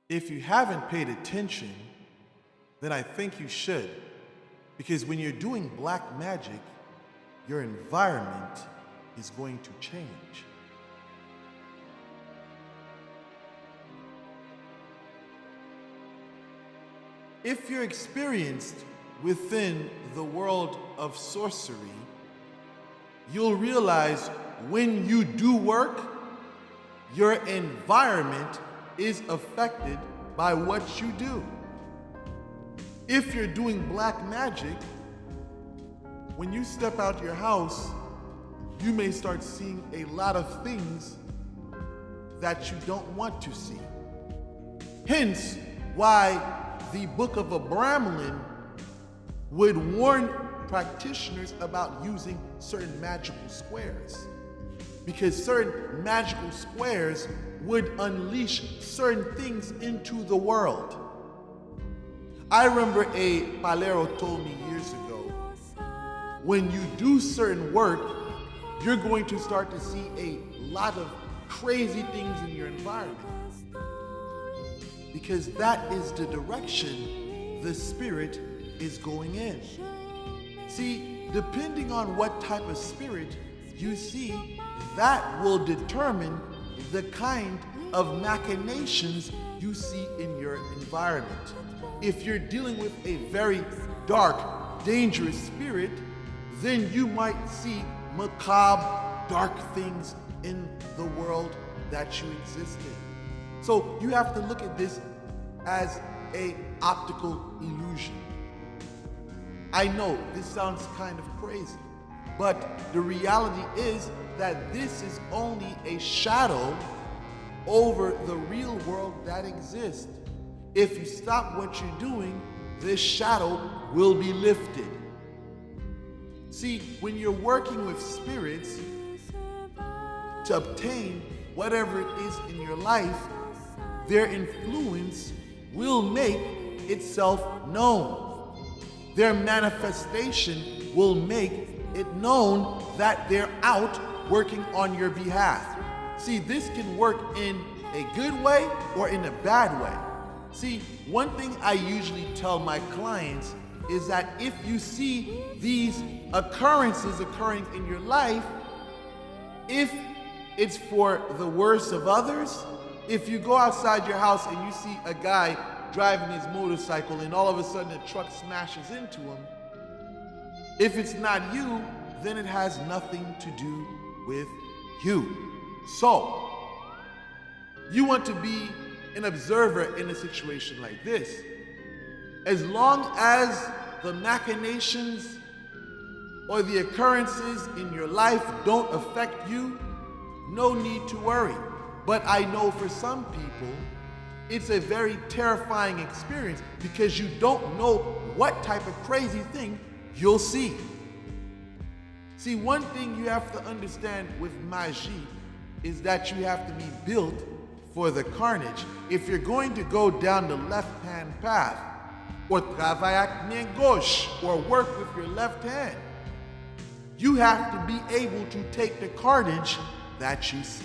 If you haven't paid attention, then I think you should. Because when you're doing black magic, your environment is going to change. If you're experienced within the world of sorcery, you'll realize when you do work, your environment is affected by what you do. If you're doing black magic, when you step out your house, you may start seeing a lot of things that you don't want to see. Hence, why the Book of Abramelin would warn practitioners about using certain magical squares, because certain magical squares would unleash certain things into the world. I remember a palero told me years ago, when you do certain work, you're going to start to see a lot of crazy things in your environment, because that is the direction the spirit is going in. See, depending on what type of spirit you see, that will determine the kind of machinations you see in your environment. If you're dealing with a very dark, dangerous spirit, then you might see macabre, dark things in the world that you exist in. So you have to look at this as an optical illusion. I know this sounds kind of crazy, but the reality is that this is only a shadow over the real world that exists. If you stop what you're doing, this shadow will be lifted. See, when you're working with spirits to obtain whatever it is in your life, their influence will make itself known. Their manifestation will make it known that they're out working on your behalf. See, this can work in a good way or in a bad way. See, one thing I usually tell my clients is that if you see these occurrences occurring in your life, if it's for the worst of others, if you go outside your house and you see a guy driving his motorcycle and all of a sudden a truck smashes into him, if it's not you, then it has nothing to do with you. So, you want to be an observer in a situation like this. As long as the machinations or the occurrences in your life don't affect you, no need to worry. But I know for some people, it's a very terrifying experience because you don't know what type of crazy thing you'll see. See, one thing you have to understand with magie is that you have to be built for the carnage. If you're going to go down the left-hand path, or travailler avec main gauche, or work with your left hand, you have to be able to take the carnage that you see.